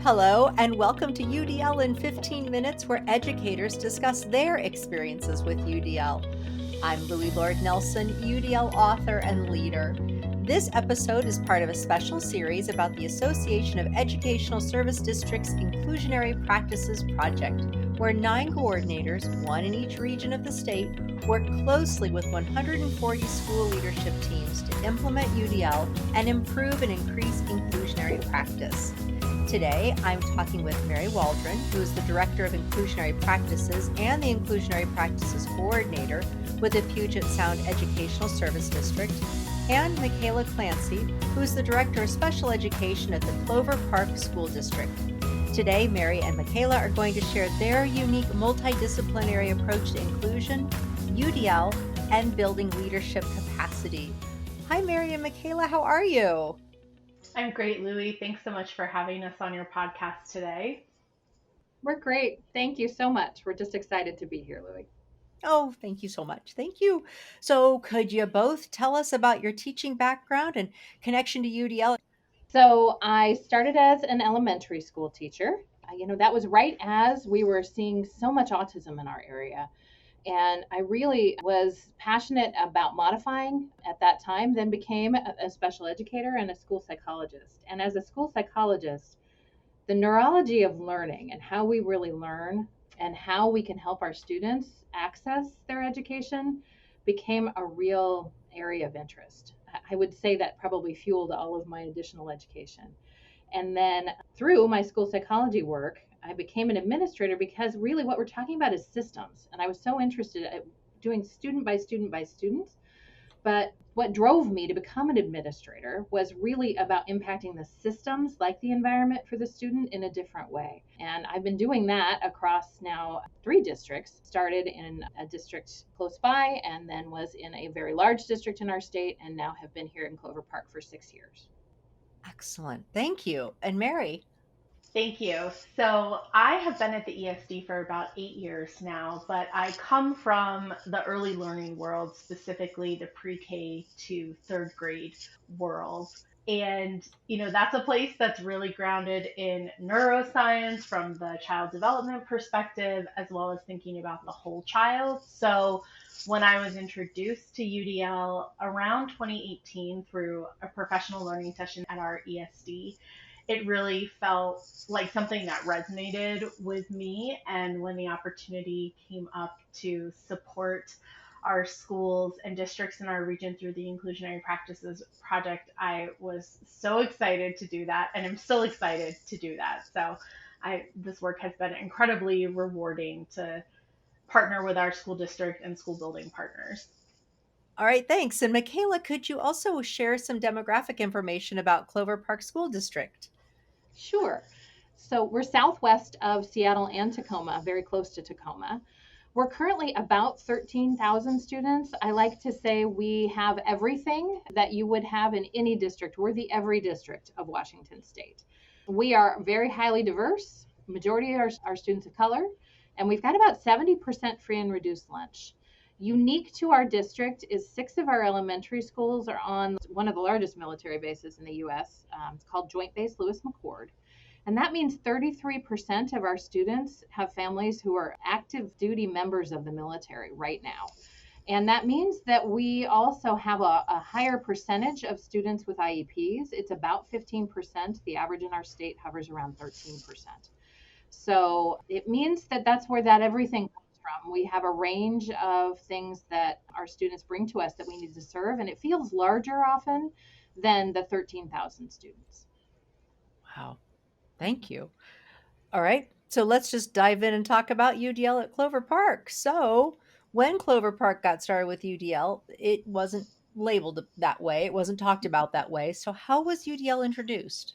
Hello, and welcome to UDL in 15 Minutes, where educators discuss their experiences with UDL. I'm Louie Lord Nelson, UDL author and leader. This episode is part of a special series about the Association of Educational Service Districts Inclusionary Practices Project, where 9 coordinators, one in each region of the state, work closely with 140 school leadership teams to implement UDL and improve and increase inclusionary practice. Today, I'm talking with Mary Waldron, who is the Director of Inclusionary Practices and the Inclusionary Practices Coordinator with the Puget Sound Educational Service District, and Michaela Clancy, who is the Director of Special Education at the Clover Park School District. Today, Mary and Michaela are going to share their unique multidisciplinary approach to inclusion, UDL, and building leadership capacity. Hi, Mary and Michaela, how are you? I'm great, Louie. Thanks so much for having us on your podcast today. We're great. Thank you so much. We're just excited to be here, Louie. Oh, thank you so much. Thank you. So, could you both tell us about your teaching background and connection to UDL? So I started as an elementary school teacher. That was right as we were seeing so much autism in our area. And I really was passionate about modifying at that time, then became a special educator and a school psychologist. And as a school psychologist, the neurology of learning and how we really learn and how we can help our students access their education became a real area of interest. I would say that probably fueled all of my additional education. And then through my school psychology work, I became an administrator because really what we're talking about is systems. And I was so interested at doing student by student by student. But what drove me to become an administrator was really about impacting the systems, like the environment for the student, in a different way. And I've been doing that across now 3 districts. Started in a district close by and then was in a very large district in our state, and now have been here in Clover Park for 6 years. Excellent. Thank you. And Mary? Thank you. So I have been at the ESD for about 8 years now, but I come from the early learning world, specifically the pre-K to third grade world. And, that's a place that's really grounded in neuroscience from the child development perspective, as well as thinking about the whole child. So when I was introduced to UDL around 2018 through a professional learning session at our ESD, it really felt like something that resonated with me. And when the opportunity came up to support our schools and districts in our region through the Inclusionary Practices Project, I was so excited to do that, and I'm still excited to do that. So this work has been incredibly rewarding to partner with our school district and school building partners. All right, thanks. And Michaela, could you also share some demographic information about Clover Park School District? Sure. So we're southwest of Seattle and Tacoma, very close to Tacoma. We're currently about 13,000 students. I like to say we have everything that you would have in any district. We're the every district of Washington State. We are very highly diverse. Majority are students of color, and we've got about 70% free and reduced lunch. Unique to our district is 6 of our elementary schools are on one of the largest military bases in the U.S. It's called Joint Base Lewis McChord. And that means 33% of our students have families who are active duty members of the military right now. And that means that we also have a higher percentage of students with IEPs. It's about 15%. The average in our state hovers around 13%. So it means that that's where that everything comes from. We have a range of things that our students bring to us that we need to serve, and it feels larger often than the 13,000 students. Wow. Thank you. All right. So let's just dive in and talk about UDL at Clover Park. So, when Clover Park got started with UDL, it wasn't labeled that way. It wasn't talked about that way. So, how was UDL introduced?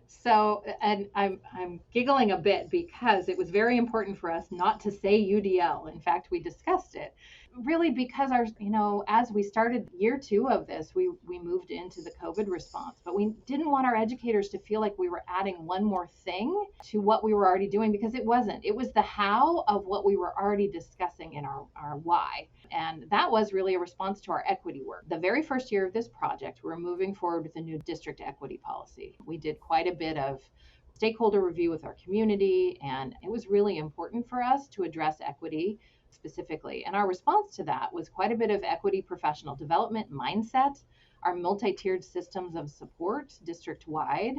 So, and I'm giggling a bit because it was very important for us not to say UDL. In fact, we discussed it really because as we started year 2 of this, we moved into the COVID response, but we didn't want our educators to feel like we were adding one more thing to what we were already doing, because it wasn't. It was the how of what we were already discussing in our why. And that was really a response to our equity work. The very first year of this project, we were moving forward with a new district equity policy. We did quite a bit of stakeholder review with our community, and it was really important for us to address equity specifically. And our response to that was quite a bit of equity professional development mindset, our multi-tiered systems of support district-wide.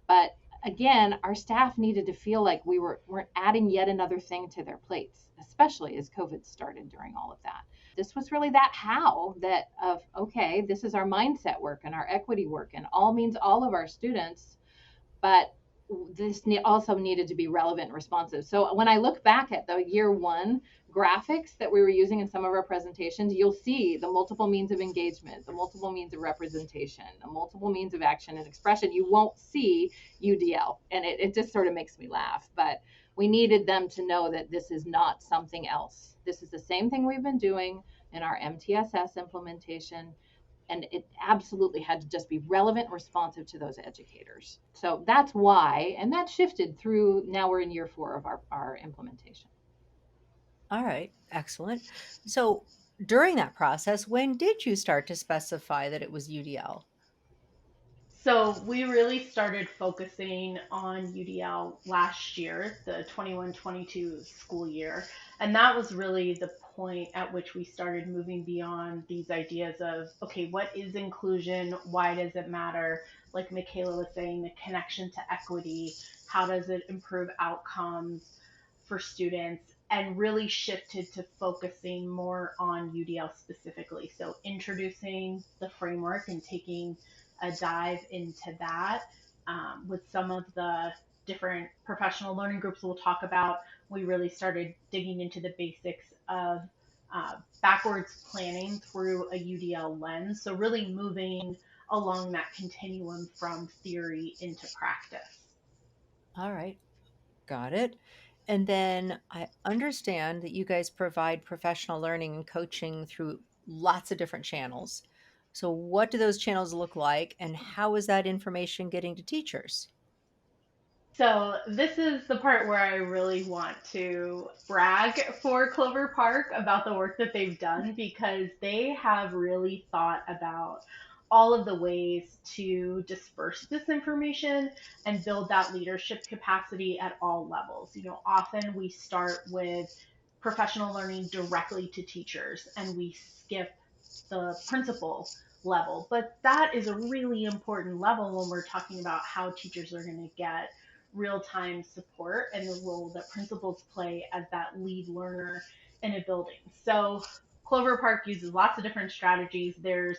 But again, our staff needed to feel like weren't adding yet another thing to their plates, especially as COVID started during all of that. This was really that how that of, okay, this is our mindset work and our equity work, and all means all of our students, but this also needed to be relevant and responsive. So when I look back at the year one graphics that we were using in some of our presentations, you'll see the multiple means of engagement, the multiple means of representation, the multiple means of action and expression. You won't see UDL, and it just sort of makes me laugh. But we needed them to know that this is not something else. This is the same thing we've been doing in our MTSS implementation, and it absolutely had to just be relevant and responsive to those educators. So that's why, and that shifted through, now we're in year 4 of our implementation. All right, excellent. So during that process, when did you start to specify that it was UDL? So we really started focusing on UDL last year, the 21-22 school year. And that was really the point at which we started moving beyond these ideas of, okay, what is inclusion? Why does it matter? Like Michaela was saying, the connection to equity, how does it improve outcomes for students? And really shifted to focusing more on UDL specifically. So introducing the framework and taking a dive into that with some of the different professional learning groups we'll talk about. We really started digging into the basics of backwards planning through a UDL lens. So really moving along that continuum from theory into practice. All right, got it. And then I understand that you guys provide professional learning and coaching through lots of different channels. So, what do those channels look like, and how is that information getting to teachers? So this is the part where I really want to brag for Clover Park about the work that they've done because they have really thought about all of the ways to disperse this information and build that leadership capacity at all levels. You know, often we start with professional learning directly to teachers and we skip the principal level, but that is a really important level when we're talking about how teachers are going to get real-time support and the role that principals play as that lead learner in a building. So Clover Park uses lots of different strategies. There's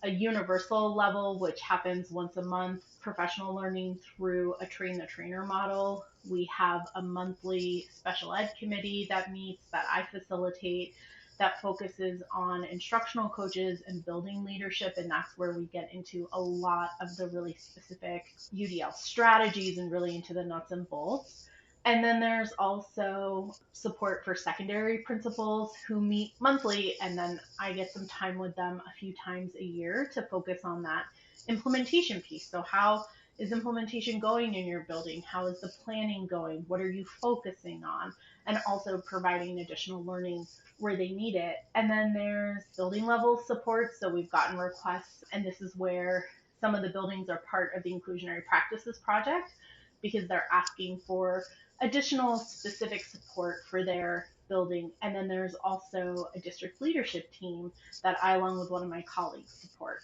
a universal level, which happens once a month, professional learning through a train the trainer model. We have a monthly special ed committee that meets that I facilitate that focuses on instructional coaches and building leadership. And that's where we get into a lot of the really specific UDL strategies and really into the nuts and bolts. And then there's also support for secondary principals who meet monthly. And then I get some time with them a few times a year to focus on that implementation piece. So how is implementation going in your building? How is the planning going? What are you focusing on? And also providing additional learning where they need it. And then there's building level support. So we've gotten requests, and this is where some of the buildings are part of the Inclusionary Practices Project because they're asking for additional specific support for their building. And then there's also a district leadership team that I, along with one of my colleagues, support.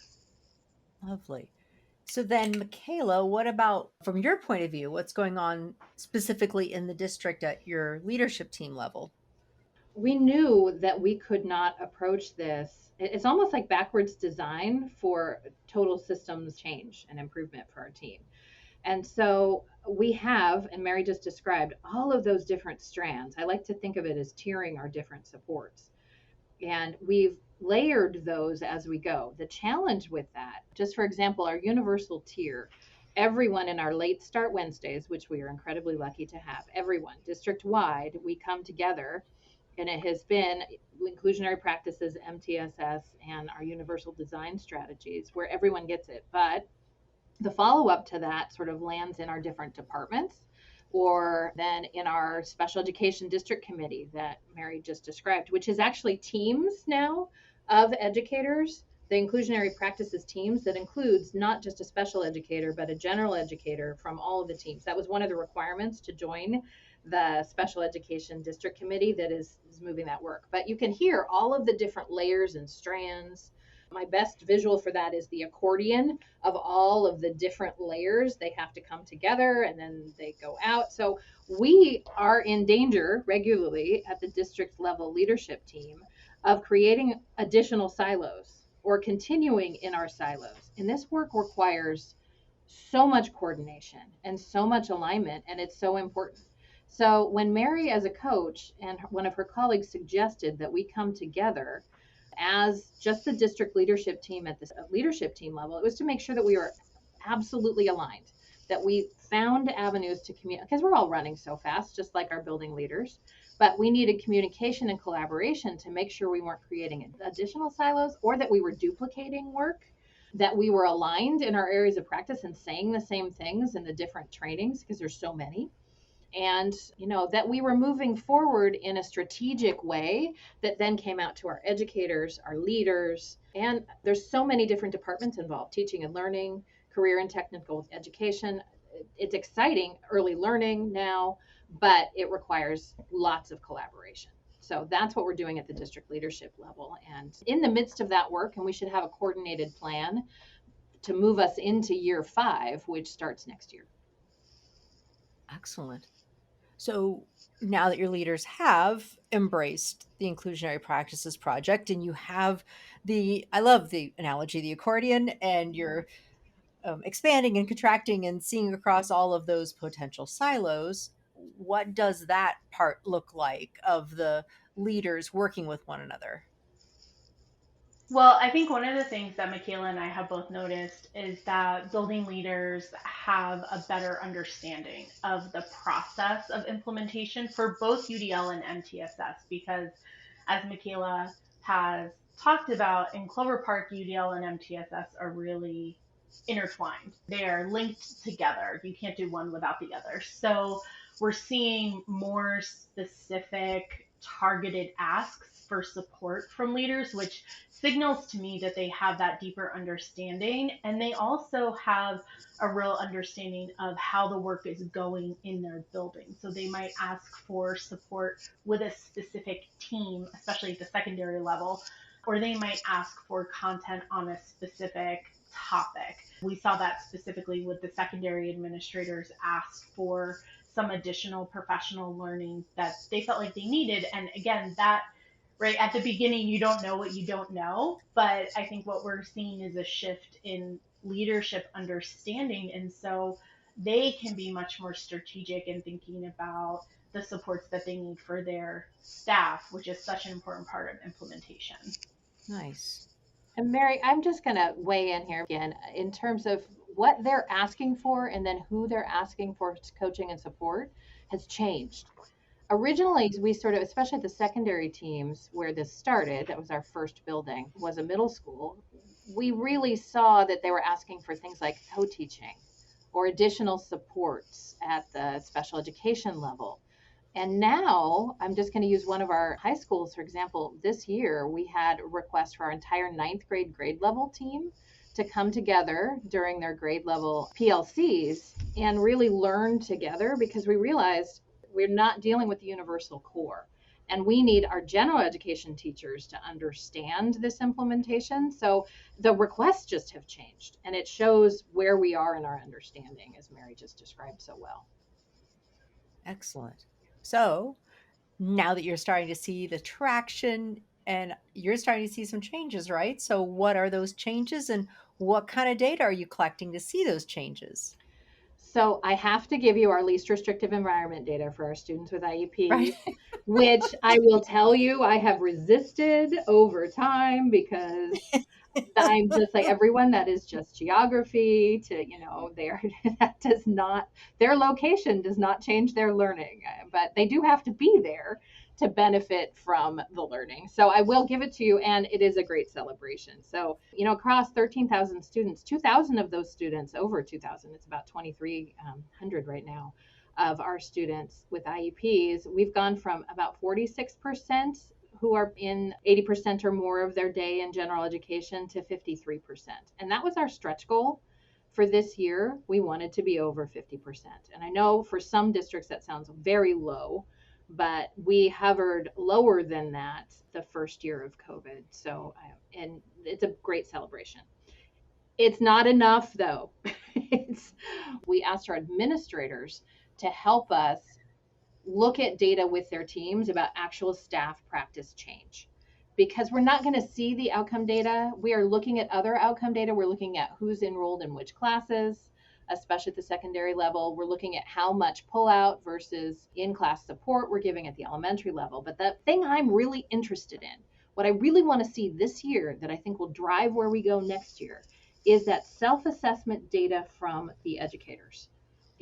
Lovely. So then, Michaela, what about from your point of view, what's going on specifically in the district at your leadership team level? We knew that we could not approach this. It's almost like backwards design for total systems change and improvement for our team. And so we have, and Mary just described, all of those different strands. I like to think of it as tiering our different supports. And we've layered those as we go. The challenge with that, just for example, our universal tier, everyone in our late start Wednesdays, which we are incredibly lucky to have, everyone district wide, we come together, and it has been inclusionary practices, MTSS, and our universal design strategies where everyone gets it. But the follow up to that sort of lands in our different departments or then in our special education district committee that Mary just described, which is actually teams now of educators the inclusionary practices teams that includes not just a special educator, but a general educator from all of the teams. That was one of the requirements to join the special education district committee that is moving that work. But you can hear all of the different layers and strands. My best visual for that is the accordion of all of the different layers. They have to come together and then they go out. So we are in danger regularly at the district level leadership team of creating additional silos or continuing in our silos. And this work requires so much coordination and so much alignment, and it's so important. So when Mary, as a coach, and one of her colleagues suggested that we come together as just the district leadership team at this leadership team level, it was to make sure that we were absolutely aligned, that we found avenues to communicate, because we're all running so fast, just like our building leaders. But we needed communication and collaboration to make sure we weren't creating additional silos or that we were duplicating work, that we were aligned in our areas of practice and saying the same things in the different trainings, because there's so many. And, that we were moving forward in a strategic way that then came out to our educators, our leaders. And there's so many different departments involved: teaching and learning, career and technical education. It's exciting, early learning now, but it requires lots of collaboration. So that's what we're doing at the district leadership level. And in the midst of that work, and we should have a coordinated plan to move us into year 5, which starts next year. Excellent. So now that your leaders have embraced the Inclusionary Practices Project and you have I love the analogy, the accordion, and you're expanding and contracting and seeing across all of those potential silos, what does that part look like of the leaders working with one another? Well, I think one of the things that Michaela and I have both noticed is that building leaders have a better understanding of the process of implementation for both UDL and MTSS, because as Michaela has talked about, in Clover Park, UDL and MTSS are really intertwined. They are linked together. You can't do one without the other. So we're seeing more specific targeted asks for support from leaders, which signals to me that they have that deeper understanding, and they also have a real understanding of how the work is going in their building. So they might ask for support with a specific team, especially at the secondary level, or they might ask for content on a specific topic. We saw that specifically with the secondary administrators ask for some additional professional learning that they felt like they needed. And again, that right at the beginning, you don't know what you don't know. But I think what we're seeing is a shift in leadership understanding. And so they can be much more strategic in thinking about the supports that they need for their staff, which is such an important part of implementation. Nice. And Mary, I'm just going to weigh in here again in terms of what they're asking for and then who they're asking for coaching and support has changed. Originally, we sort of, especially at the secondary teams where this started, that was our first building, was a middle school. We really saw that they were asking for things like co-teaching or additional supports at the special education level. And now I'm just going to use one of our high schools, for example. This year, we had a request for our entire 9th grade level team to come together during their grade level PLCs and really learn together, because we realized we're not dealing with the universal core. And we need our general education teachers to understand this implementation. So the requests just have changed, and it shows where we are in our understanding, as Mary just described so well. Excellent. So now that you're starting to see the traction and you're starting to see some changes, right? So what are those changes and what kind of data are you collecting to see those changes? So I have to give you our least restrictive environment data for our students with IEPs, Right. which I will tell you I have resisted over time, because I'm just like everyone, that is just geography to, that does not, their location does not change their learning, but they do have to be there to benefit from the learning. So I will give it to you, and it is a great celebration. So, across 13,000 students, 2,000 of those students, over 2,000, it's about 2,300 right now, of our students with IEPs, we've gone from about 46% who are in 80% or more of their day in general education to 53%. And that was our stretch goal for this year. We wanted to be over 50%. And I know for some districts that sounds very low, but we hovered lower than that the first year of COVID. So, and it's a great celebration. It's not enough though. We asked our administrators to help us look at data with their teams about actual staff practice change, because we're not going to see the outcome data. We are looking at other outcome data. We're looking at who's enrolled in which classes, especially at the secondary level. We're looking at how much pullout versus in-class support we're giving at the elementary level. But the thing I'm really interested in, what I really want to see this year that I think will drive where we go next year, is that self-assessment data from the educators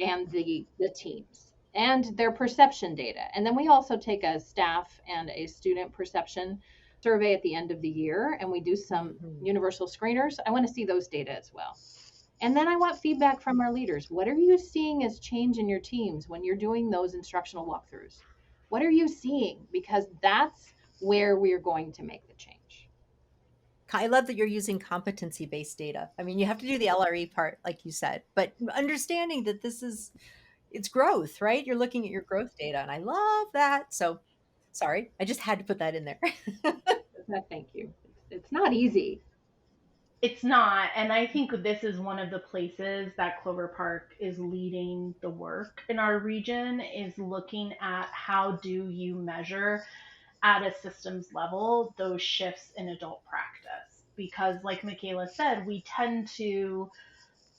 and the teams and their perception data. And then we also take a staff and a student perception survey at the end of the year, and we do some universal screeners. I want to see those data as well. And then I want feedback from our leaders. What are you seeing as change in your teams when you're doing those instructional walkthroughs? What are you seeing? Because that's where we're going to make the change. I love that you're using competency-based data. I mean, you have to do the LRE part, like you said, but understanding that it's growth, right? You're looking at your growth data, and I love that. So, sorry, I just had to put that in there. Thank you. It's not easy. It's not. And I think this is one of the places that Clover Park is leading the work in our region, is looking at how do you measure at a systems level those shifts in adult practice. Because like Michaela said, we tend to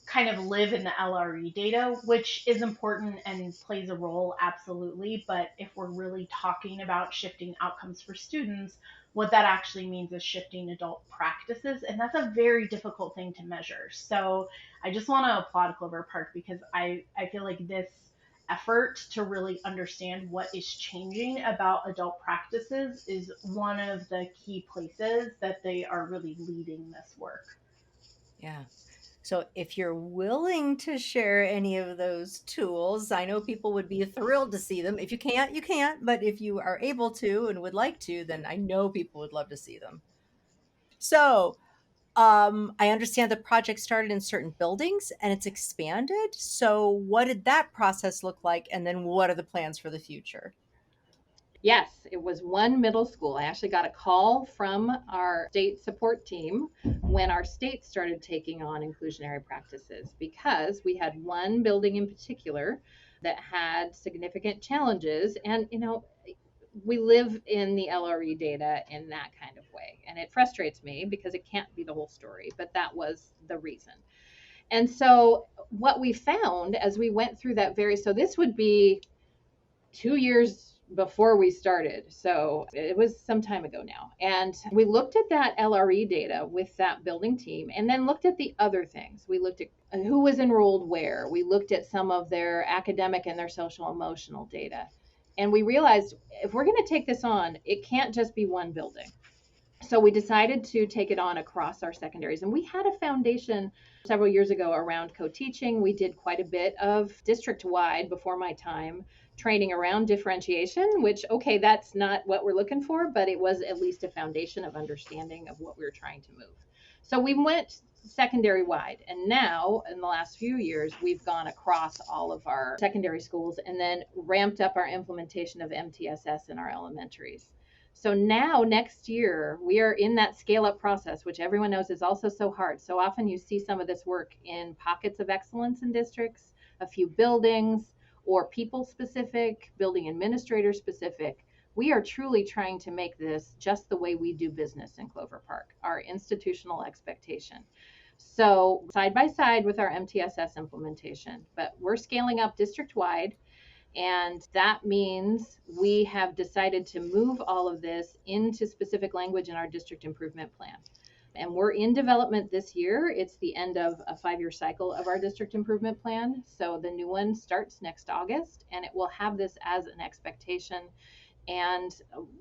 kind of live in the LRE data, which is important and plays a role, absolutely. But if we're really talking about shifting outcomes for students, what that actually means is shifting adult practices. And that's a very difficult thing to measure. So I just want to applaud Clover Park, because I feel like this effort to really understand what is changing about adult practices is one of the key places that they are really leading this work. Yeah. So if you're willing to share any of those tools, I know people would be thrilled to see them. If you can't, you can't. But if you are able to and would like to, then I know people would love to see them. So I understand the project started in certain buildings and it's expanded. So what did that process look like? And then what are the plans for the future? Yes, it was one middle school. I actually got a call from our state support team when our state started taking on inclusionary practices, because we had one building in particular that had significant challenges. And, we live in the LRE data in that kind of way. And it frustrates me because it can't be the whole story, but that was the reason. And so what we found as we went through so this would be 2 years before we started. So it was some time ago now. And we looked at that LRE data with that building team, and then looked at the other things. We looked at who was enrolled where. We looked at some of their academic and their social emotional data. And we realized if we're going to take this on, it can't just be one building. So we decided to take it on across our secondaries. And we had a foundation several years ago around co-teaching. We did quite a bit of district-wide, before my time, training around differentiation, which, okay, that's not what we're looking for, but it was at least a foundation of understanding of what we were trying to move. So we went secondary wide. And now, in the last few years, we've gone across all of our secondary schools and then ramped up our implementation of MTSS in our elementaries. So now next year, we are in that scale up process, which everyone knows is also so hard. So often you see some of this work in pockets of excellence in districts, a few buildings, or people specific, building administrator specific. We are truly trying to make this just the way we do business in Clover Park, our institutional expectation. So side by side with our MTSS implementation, but we're scaling up district wide. And that means we have decided to move all of this into specific language in our district improvement plan. And we're in development this year. It's the end of a 5-year cycle of our district improvement plan. So the new one starts next August, and it will have this as an expectation And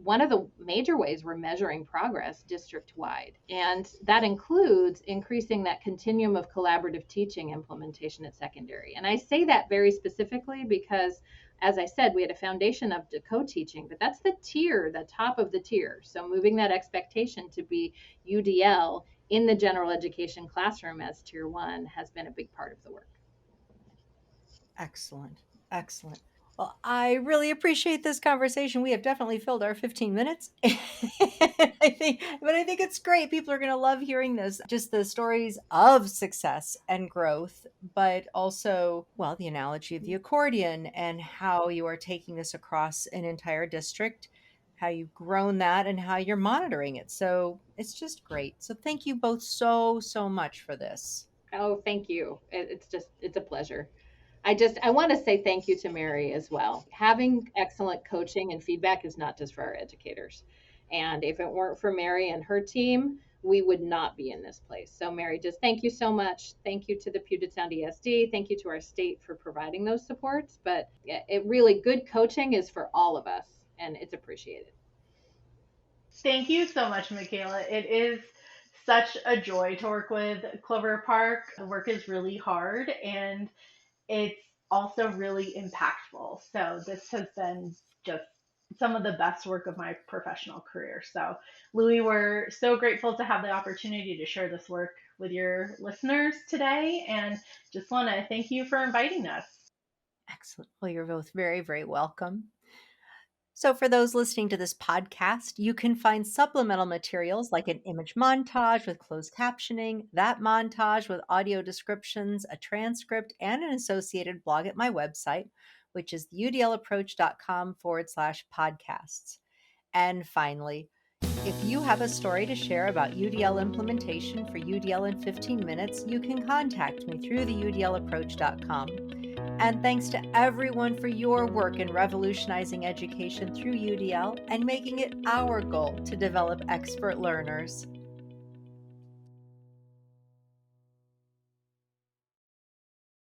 one of the major ways we're measuring progress district wide. And that includes increasing that continuum of collaborative teaching implementation at secondary. And I say that very specifically because, as I said, we had a foundation of co-teaching, but that's the tier, the top of the tier. So moving that expectation to be UDL in the general education classroom as tier one has been a big part of the work. Excellent. Excellent. Well, I really appreciate this conversation. We have definitely filled our 15 minutes. I think it's great. People are going to love hearing this, just the stories of success and growth, but also, well, the analogy of the accordion and how you are taking this across an entire district, how you've grown that and how you're monitoring it. So it's just great. So thank you both so, so much for this. Oh, thank you. It's a pleasure. I want to say thank you to Mary as well. Having excellent coaching and feedback is not just for our educators. And if it weren't for Mary and her team, we would not be in this place. So Mary, just thank you so much. Thank you to the Puget Sound ESD. Thank you to our state for providing those supports. But it really, good coaching is for all of us, and it's appreciated. Thank you so much, Michaela. It is such a joy to work with Clover Park. The work is really hard and it's also really impactful. So this has been just some of the best work of my professional career. So Louie, we're so grateful to have the opportunity to share this work with your listeners today and just want to thank you for inviting us. Excellent. Well, you're both very, very welcome. So, for those listening to this podcast, you can find supplemental materials like an image montage with closed captioning, that montage with audio descriptions, a transcript, and an associated blog at my website, which is udlapproach.com/podcasts. And finally, if you have a story to share about UDL implementation for UDL in 15 minutes, you can contact me through the udlapproach.com. And thanks to everyone for your work in revolutionizing education through UDL and making it our goal to develop expert learners.